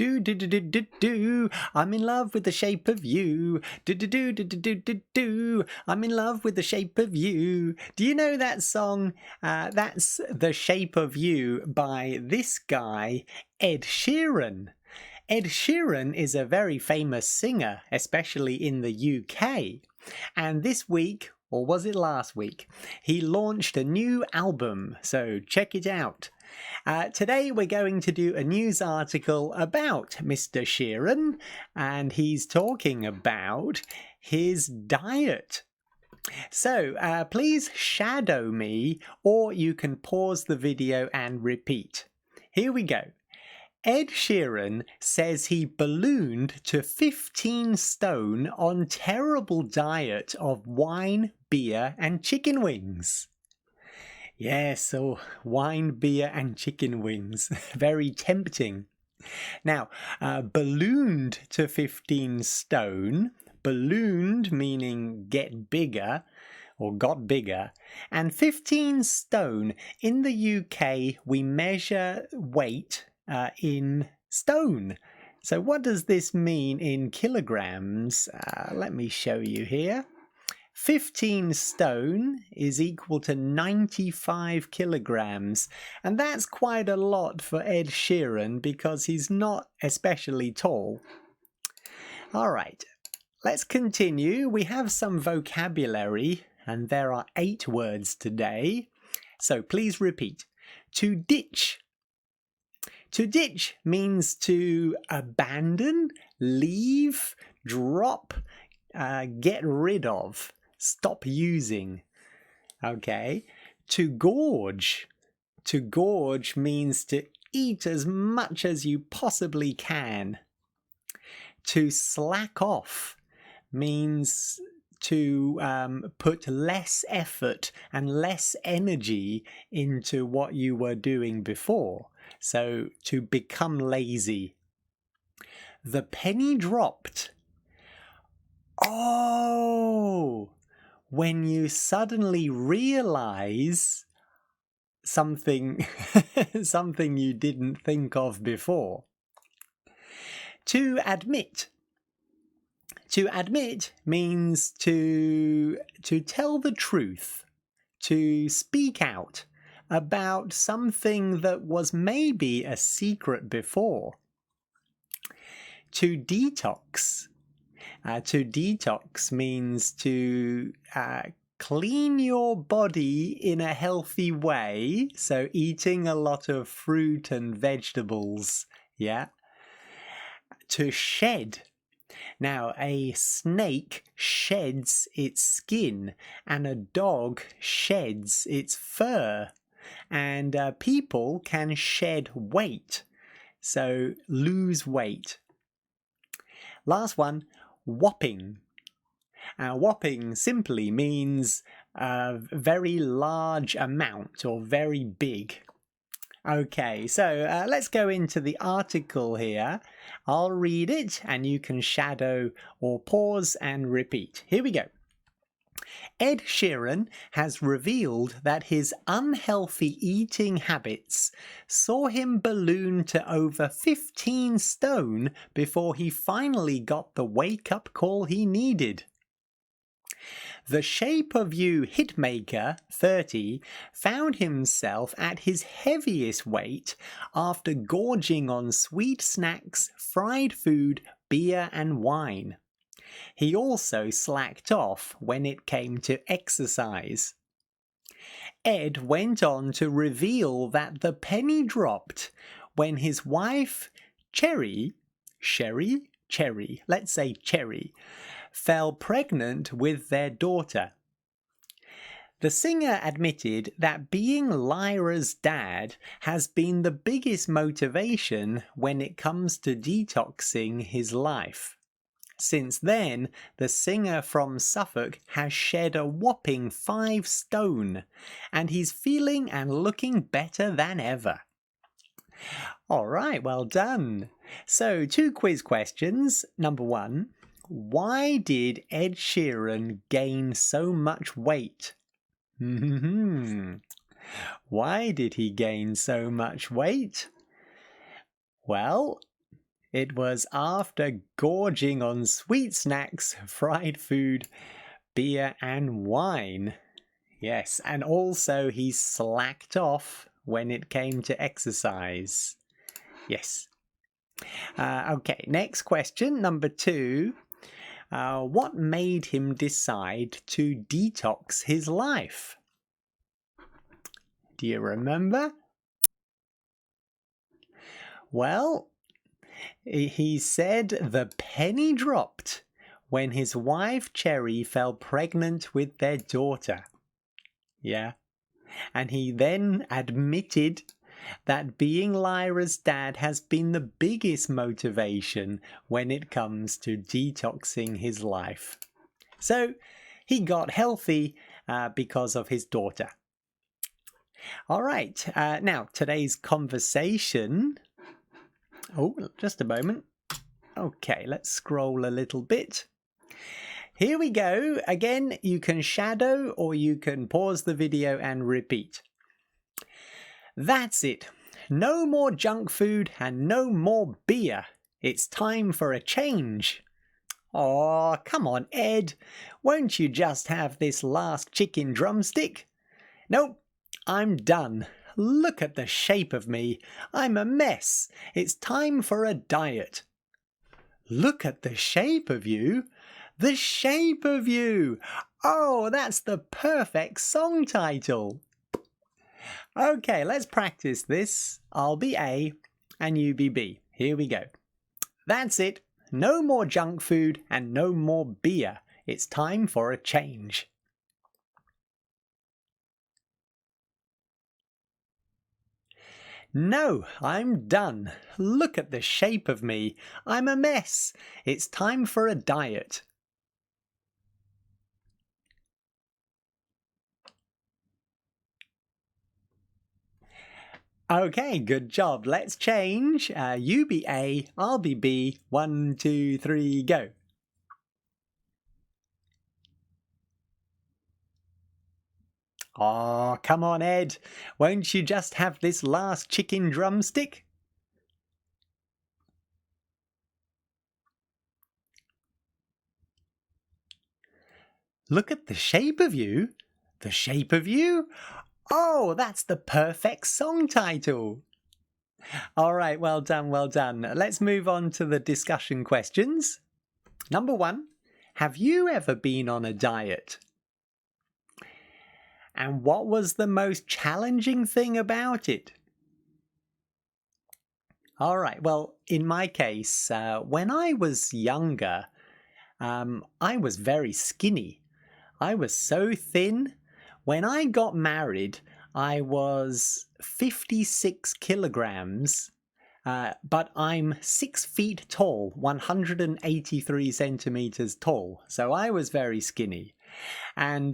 do do do do do do. I'm in love with the shape of you. Do do do do do do do do. I'm in love with the shape of you. Do you know that song? That's The Shape of You by this guy, Ed Sheeran. Ed Sheeran is a very famous singer, especially in the UK. And this week, or was it last week, he launched a new album, so check it out. Today we're going to do a news article about Mr. Sheeran, and he's talking about his diet. So please shadow me, or you can pause the video and repeat. Here we go. Ed Sheeran says he ballooned to 15 stone on terrible diet of wine, beer and chicken wings. Yes, wine, beer and chicken wings. Very tempting. Now, ballooned to 15 stone. Ballooned meaning get bigger or got bigger. And 15 stone. In the UK, we measure weight in stone. So what does this mean in kilograms? Let me show you here. 15 stone is equal to 95 kilograms, and that's quite a lot for Ed Sheeran because he's not especially tall. All right, let's continue. We have some vocabulary, and there are 8 words today. So please repeat. To ditch. To ditch means to abandon, leave, drop, get rid of, stop using. Okay. To gorge. To gorge means to eat as much as you possibly can. To slack off means to put less effort and less energy into what you were doing before. So, to become lazy. The penny dropped. Oh! When you suddenly realize something, something you didn't think of before. To admit. To admit means to tell the truth, to speak out about something that was maybe a secret before. To detox. To detox means to clean your body in a healthy way, so eating a lot of fruit and vegetables, yeah. To shed. Now, a snake sheds its skin, and a dog sheds its fur. And people can shed weight, so lose weight. Last one, whopping. Whopping simply means a very large amount or very big. Okay, so let's go into the article here. I'll read it and you can shadow or pause and repeat. Here we go. Ed Sheeran has revealed that his unhealthy eating habits saw him balloon to over 15 stone before he finally got the wake-up call he needed. The Shape of You hitmaker, 30, found himself at his heaviest weight after gorging on sweet snacks, fried food, beer and wine. He also slacked off when it came to exercise. Ed went on to reveal that the penny dropped when his wife, Cherry, let's say Cherry, fell pregnant with their daughter. The singer admitted that being Lyra's dad has been the biggest motivation when it comes to detoxing his life. Since then, the singer from Suffolk has shed a whopping 5 stone, and he's feeling and looking better than ever. All right, well done. So, 2 quiz questions. Number 1, why did Ed Sheeran gain so much weight? Why did he gain so much weight? Well, It was after gorging on sweet snacks, fried food, beer and wine. Yes, and also he slacked off when it came to exercise. Yes. Okay, next question, number 2. What made him decide to detox his life? Do you remember? Well, he said the penny dropped when his wife Cherry fell pregnant with their daughter. Yeah. And he then admitted that being Lyra's dad has been the biggest motivation when it comes to detoxing his life. So he got healthy because of his daughter. All right, now today's conversation. Oh, just a moment. Okay, let's scroll a little bit. Here we go. Again, you can shadow or you can pause the video and repeat. That's it. No more junk food and no more beer. It's time for a change. Oh, come on, Ed. Won't you just have this last chicken drumstick? Nope, I'm done. Look at the shape of me. I'm a mess. It's time for a diet. Look at the shape of you? The shape of you! Oh, that's the perfect song title. Okay, let's practice this. I'll be A and you be B. Here we go. That's it. No more junk food and no more beer. It's time for a change. No, I'm done. Look at the shape of me. I'm a mess. It's time for a diet. Okay, good job. Let's change. You be A, I'll be B. 1, 2, 3, go. Oh, come on, Ed. Won't you just have this last chicken drumstick? Look at the shape of you. The shape of you? Oh, that's the perfect song title. All right, well done, well done. Let's move on to the discussion questions. Number 1, have you ever been on a diet? And what was the most challenging thing about it? All right, well, in my case, when I was younger, I was very skinny. I was so thin. When I got married, I was 56 kilograms, but I'm 6 feet tall, 183 centimeters tall. So I was very skinny. And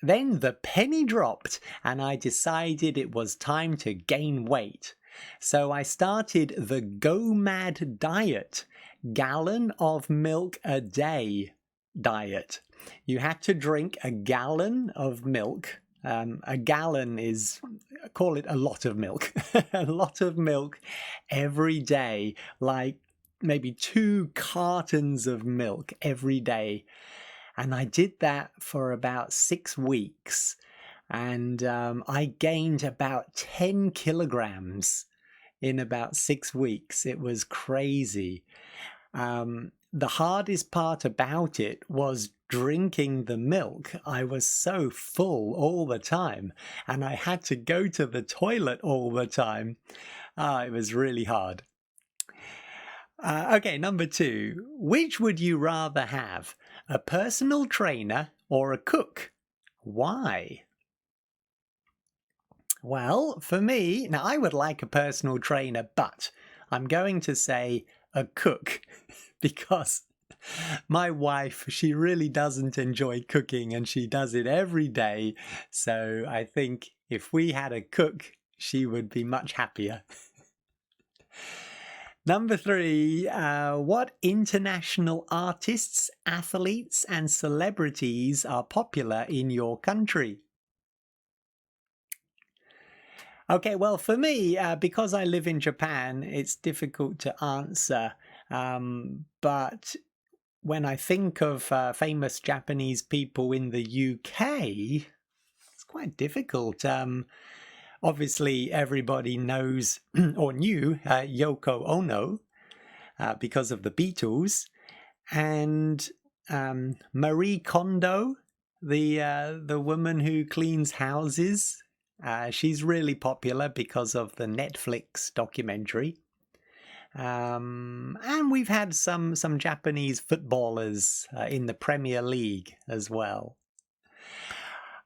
then the penny dropped and I decided it was time to gain weight. So I started the Go Mad diet, gallon of milk a day diet. You had to drink a gallon of milk. A gallon is, call it a lot of milk, a lot of milk every day, like maybe 2 cartons of milk every day. And I did that for about 6 weeks. And I gained about 10 kilograms in about 6 weeks. It was crazy. The hardest part about it was drinking the milk. I was so full all the time and I had to go to the toilet all the time. It was really hard. Okay, number 2. Which would you rather have? A personal trainer or a cook? Why? Well, for me, now I would like a personal trainer, but I'm going to say a cook because my wife, she really doesn't enjoy cooking and she does it every day. So I think if we had a cook, she would be much happier. Number 3, what international artists, athletes and celebrities are popular in your country? Okay, well, for me, because I live in Japan, it's difficult to answer. But when I think of famous Japanese people in the UK, it's quite difficult. Obviously, everybody knows or knew Yoko Ono because of the Beatles, and Marie Kondo, the woman who cleans houses. She's really popular because of the Netflix documentary. And we've had some Japanese footballers in the Premier League as well.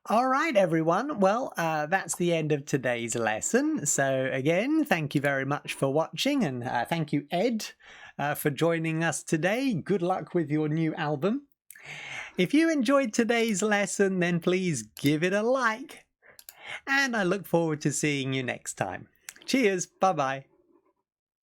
All right, everyone. Well, that's the end of today's lesson. So again, thank you very much for watching, and thank you, Ed, for joining us today. Good luck with your new album. If you enjoyed today's lesson, then please give it a like. And I look forward to seeing you next time. Cheers. Bye-bye.